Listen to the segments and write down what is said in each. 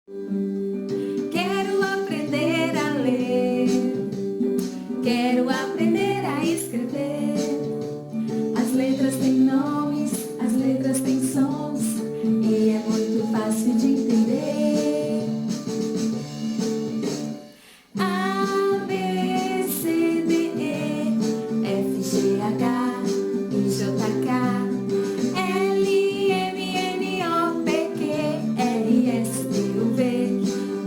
Quero aprender a ler, quero aprender a escrever. As letras têm nomes, as letras têm sons, e é muito fácil de entender. A, B, C, D, E, F, G, H, I, J, K, L, M, N, O, P, Q, R, S, T, U, V,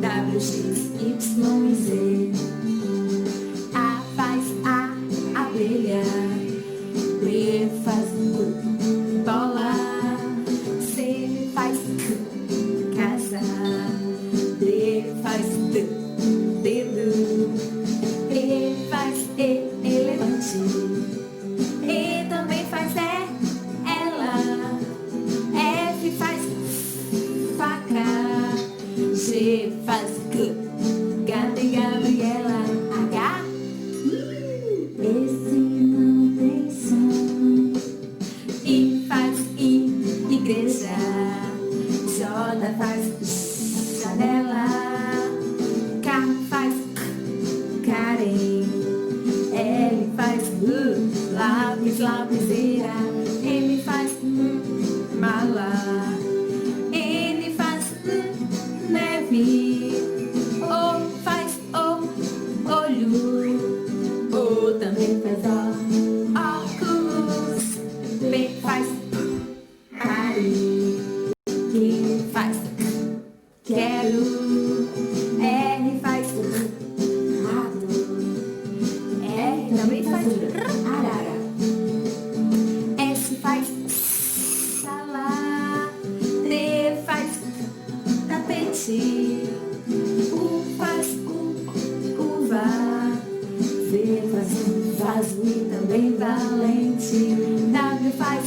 W, X, Y, Z. A faz a abelha, B faz bola, C faz casa, D faz dedo, E faz elefante, E também faz ela, F faz faca, G faz gato e Gabriela, H, esse não tem som, I faz igreja, J faz janela, K faz Karen, L faz lápis, lapiseira, M faz mala, N faz neve, O faz olho, O também faz óculos, P faz pare, Q faz quero, R faz rato, R também faz arara, S faz sala, T faz tapete, U faz uva, V faz vaso e também valente, W faz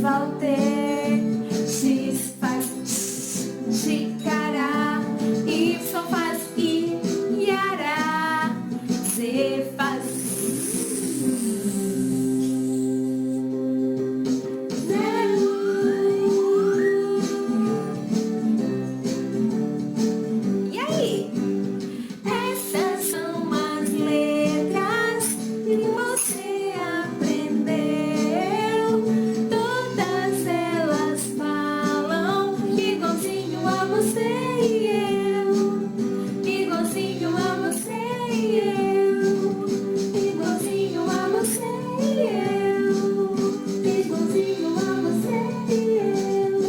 Walter, X faz xícara, Y faz Iara, Z faz zero. E aí? Essas são as letras que você aprendeu. Todas elas falam igualzinho a você e eu. Igualzinho a você e eu. Igualzinho a você e eu. Igualzinho a você e eu.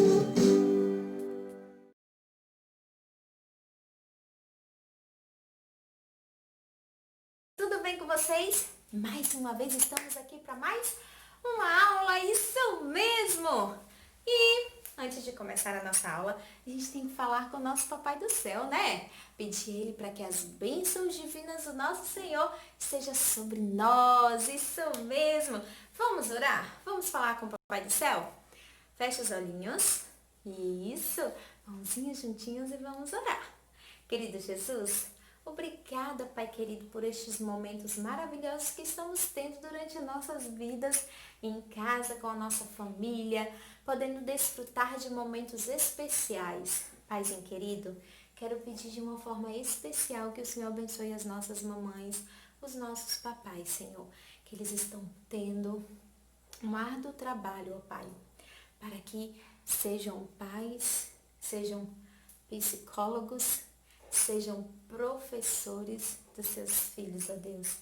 Tudo bem com vocês? Mais uma vez estamos aqui para mais uma aula, isso mesmo! E antes de começar a nossa aula, a gente tem que falar com o nosso Papai do Céu, né? Pedir Ele para que as bênçãos divinas do nosso Senhor estejam sobre nós, isso mesmo! Vamos orar? Vamos falar com o Papai do Céu? Fecha os olhinhos, isso, mãozinhas juntinhas e vamos orar. Querido Jesus, obrigada, Pai querido, por estes momentos maravilhosos que estamos tendo durante nossas vidas, em casa, com a nossa família, podendo desfrutar de momentos especiais. Paizinho querido, quero pedir de uma forma especial que o Senhor abençoe as nossas mamães, os nossos papais, Senhor, que eles estão tendo um árduo trabalho, ó Pai, para que sejam pais, sejam psicólogos, sejam professores dos seus filhos, ó Deus.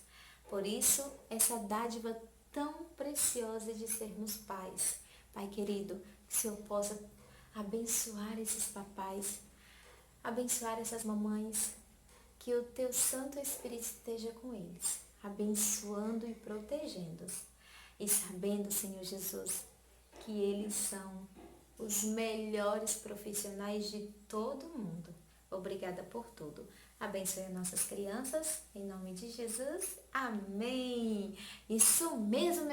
Por isso, essa dádiva tão preciosa de sermos pais. Pai querido, que o Senhor possa abençoar esses papais, abençoar essas mamães, que o Teu Santo Espírito esteja com eles, abençoando e protegendo-os. E sabendo, Senhor Jesus, que eles são os melhores profissionais de todo o mundo. Obrigada por tudo. Abençoe as nossas crianças, em nome de Jesus. Amém. Isso mesmo,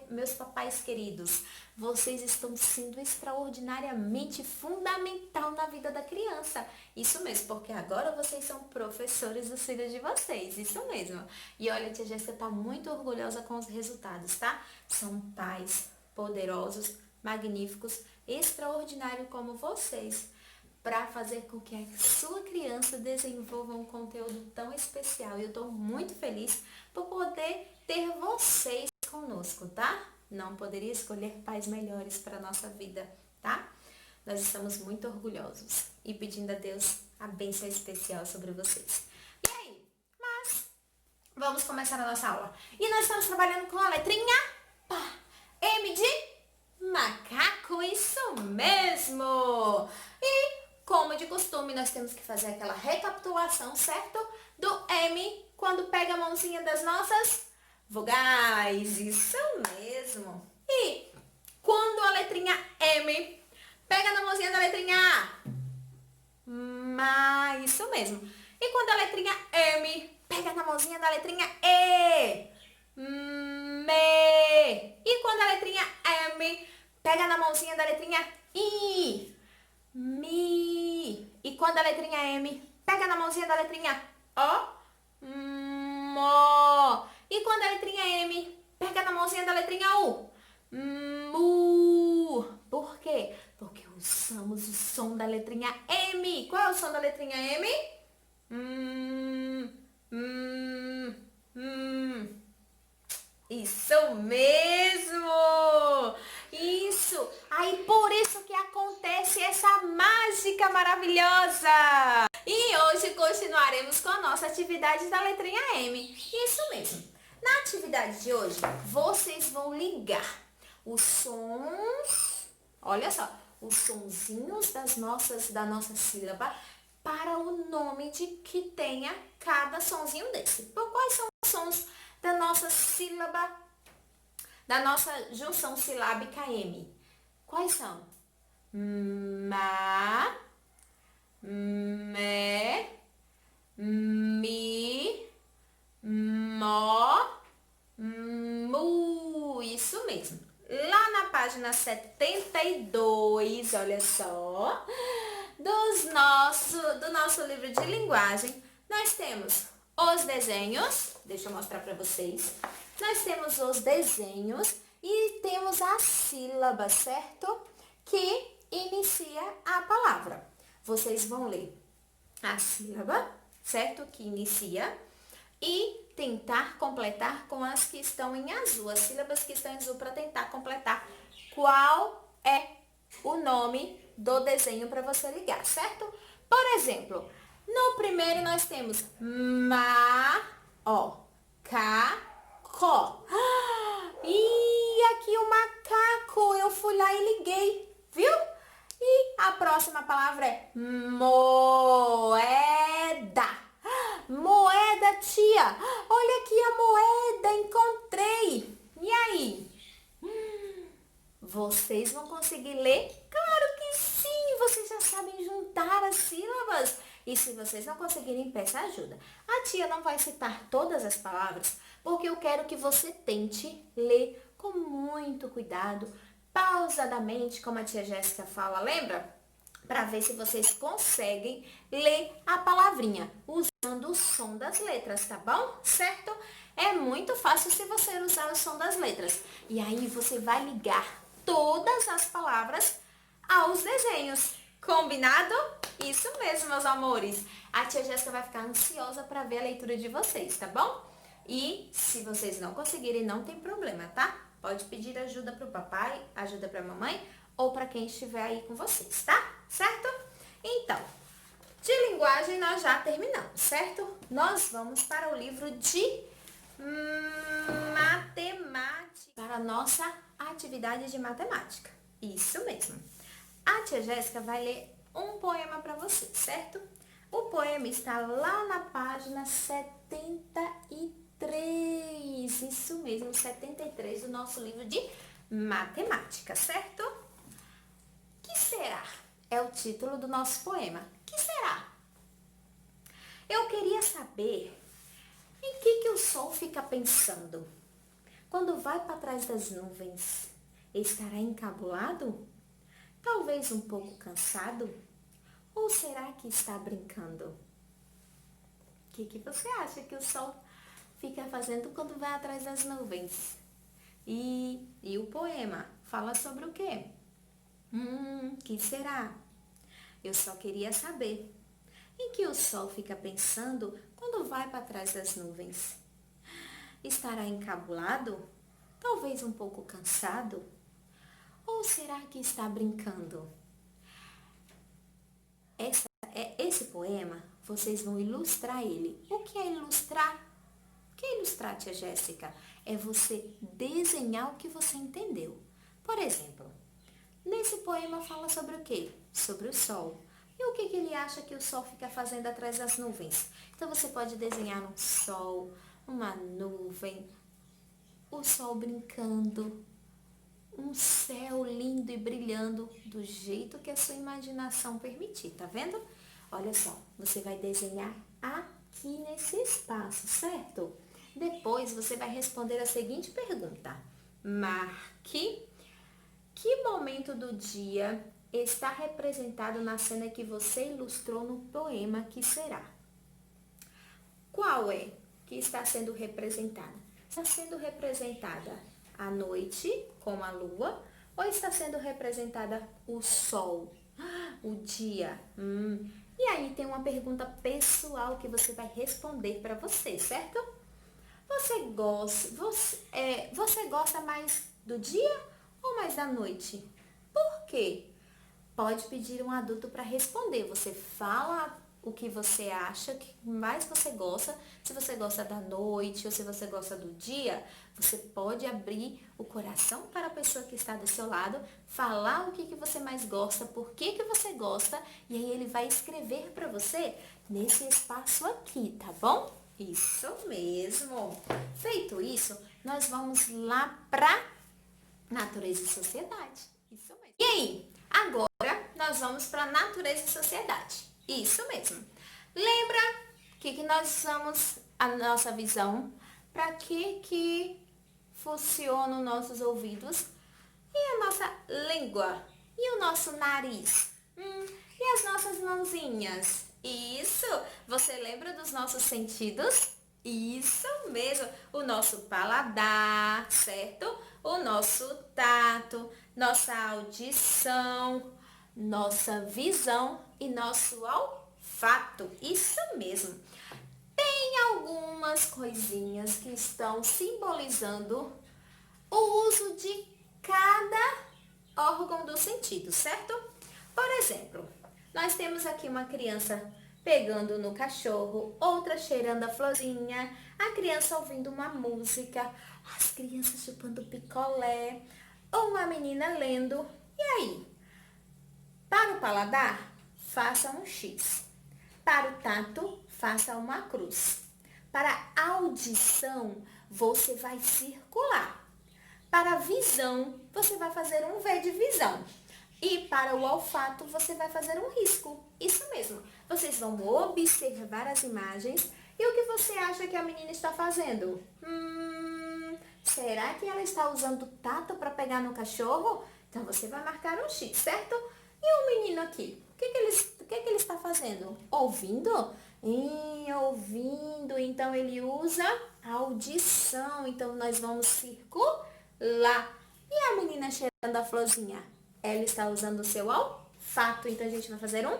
meus papais queridos. Vocês estão sendo extraordinariamente fundamental na vida da criança. Isso mesmo, porque agora vocês são professores dos filhos de vocês. Isso mesmo. E olha, tia Jéssica está muito orgulhosa com os resultados, tá? São pais poderosos, magníficos, extraordinários como vocês. para fazer com que a sua criança desenvolva um conteúdo tão especial. E eu estou muito feliz por poder ter vocês conosco, tá? Não poderia escolher pais melhores para a nossa vida, tá? Nós estamos muito orgulhosos e pedindo a Deus a bênção especial sobre vocês. E aí? Mas vamos começar a nossa aula. E nós estamos trabalhando com a letrinha pá. M de macaco, isso mesmo! E como de costume, nós temos que fazer aquela recapitulação, certo? Do M quando pega a mãozinha das nossas vogais, isso mesmo. E quando a letrinha M pega na mãozinha da letrinha A, isso mesmo. E quando a letrinha M pega na mãozinha da letrinha E, me. E quando a letrinha M pega na mãozinha da letrinha I, mi. E quando a letrinha M pega na mãozinha da letrinha O, mo. E quando a letrinha M pega na mãozinha da letrinha U, mu. Por quê? Porque usamos o som da letrinha M. Qual é o som da letrinha M? Isso mesmo! Isso! Aí por isso que acontece essa mágica maravilhosa! E hoje continuaremos com a nossa atividade da letrinha M. Isso mesmo! Na atividade de hoje, vocês vão ligar os sons, olha só, os sonzinhos da nossa sílaba para o nome de que tenha cada sonzinho desse. Então, quais são os sons da nossa sílaba, da nossa junção silábica M? Quais são? Ma, me, mi, mo, mu. Isso mesmo. Lá na página 72, olha só, do nosso livro de linguagem, nós temos os desenhos, deixa eu mostrar para vocês. Nós temos os desenhos e temos a sílaba, certo? Que inicia a palavra. Vocês vão ler a sílaba, certo? Que inicia e tentar completar com as que estão em azul, as sílabas que estão em azul, para tentar completar qual é o nome do desenho para você ligar, certo? Por exemplo, no primeiro nós temos ma, ó, ca, có. E aqui o macaco, eu fui lá e liguei, viu? E a próxima palavra é moeda. Moeda, tia. Olha aqui a moeda, encontrei. E aí? Vocês vão conseguir ler? Claro que sim, vocês já sabem juntar as sílabas. E se vocês não conseguirem, peça ajuda. A tia não vai citar todas as palavras, porque eu quero que você tente ler com muito cuidado, pausadamente, como a tia Jéssica fala, lembra? Para ver se vocês conseguem ler a palavrinha usando o som das letras, tá bom? Certo? É muito fácil se você usar o som das letras. E aí você vai ligar todas as palavras aos desenhos. Combinado? Isso mesmo, meus amores. A tia Jéssica vai ficar ansiosa para ver a leitura de vocês, tá bom? E se vocês não conseguirem, não tem problema, tá? Pode pedir ajuda pro papai, ajuda pra mamãe ou para quem estiver aí com vocês, tá? Certo? Então, de linguagem nós já terminamos, certo? Nós vamos para o livro de matemática, para a nossa atividade de matemática. Isso mesmo. A tia Jéssica vai ler um poema para você, certo? O poema está lá na página 73. Isso mesmo, 73 do nosso livro de matemática, certo? Que será? É o título do nosso poema. Que será? Eu queria saber em que o sol fica pensando. Quando vai para trás das nuvens, estará encabulado? Talvez um pouco cansado? Ou será que está brincando? O que você acha que o sol fica fazendo quando vai atrás das nuvens? E o poema fala sobre o quê? Que será? Eu só queria saber. Em que o sol fica pensando quando vai para trás das nuvens? Estará encabulado? Talvez um pouco cansado? Ou será que está brincando? Esse poema, vocês vão ilustrar ele. O que é ilustrar? O que é ilustrar, tia Jéssica? É você desenhar o que você entendeu. Por exemplo, nesse poema fala sobre o quê? Sobre o sol. E o que ele acha que o sol fica fazendo atrás das nuvens? Então você pode desenhar um sol, uma nuvem, o sol brincando, um céu lindo e brilhando do jeito que a sua imaginação permitir, tá vendo? Olha só, você vai desenhar aqui nesse espaço, certo? Depois você vai responder a seguinte pergunta. Marque que momento do dia está representado na cena que você ilustrou no poema que será? Qual é que está sendo representada? Está sendo representada a noite, como a lua, ou está sendo representada o sol, o dia? E aí tem uma pergunta pessoal que você vai responder para você, certo? Você gosta mais do dia ou mais da noite? Por quê? Pode pedir um adulto para responder. Você fala o que você acha, que mais você gosta. Se você gosta da noite ou se você gosta do dia, você pode abrir o coração para a pessoa que está do seu lado, falar o que você mais gosta, por que você gosta, e aí ele vai escrever para você nesse espaço aqui, tá bom? Isso mesmo. Feito isso, nós vamos lá para natureza e sociedade. Isso mesmo. E aí, agora nós vamos para natureza e sociedade. Isso mesmo. Lembra que nós usamos a nossa visão? Para que funcionam nossos ouvidos? E a nossa língua? E o nosso nariz? E as nossas mãozinhas? Isso! Você lembra dos nossos sentidos? Isso mesmo! O nosso paladar, certo? O nosso tato, nossa audição, nossa visão e nosso olfato. Isso mesmo. Tem algumas coisinhas que estão simbolizando o uso de cada órgão do sentido, certo? Por exemplo, nós temos aqui uma criança pegando no cachorro, outra cheirando a florzinha, a criança ouvindo uma música, as crianças chupando picolé, ou uma menina lendo. E aí? Para o paladar, faça um X. Para o tato, faça uma cruz. Para a audição, você vai circular. Para a visão, você vai fazer um V de visão. E para o olfato, você vai fazer um risco. Isso mesmo. Vocês vão observar as imagens. E o que você acha que a menina está fazendo? Será que ela está usando o tato para pegar no cachorro? Então, você vai marcar um X, certo? E o menino aqui? O que ele está fazendo? Ouvindo? Ouvindo. Então, ele usa a audição. Então, nós vamos circular. E a menina cheirando a florzinha? Ela está usando o seu olfato. Então, a gente vai fazer um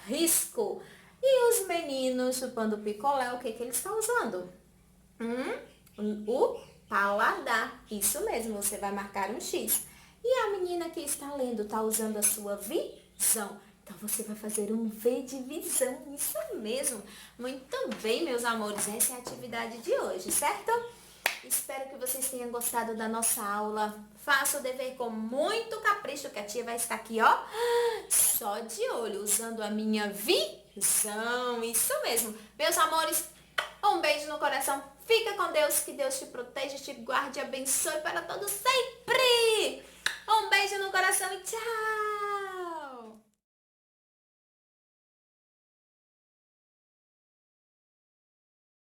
risco. E os meninos chupando picolé, o que eles estão usando? O paladar. Isso mesmo, você vai marcar um X. E a menina que está lendo está usando a sua visão. Então, você vai fazer um V de visão. Isso mesmo. Muito bem, meus amores. Essa é a atividade de hoje, certo? Espero que vocês tenham gostado da nossa aula. Faça o dever com muito capricho, que a tia vai estar aqui, ó, só de olho, usando a minha visão. Isso mesmo. Meus amores, um beijo no coração. Fica com Deus, que Deus te proteja, te guarde e abençoe para todos sempre.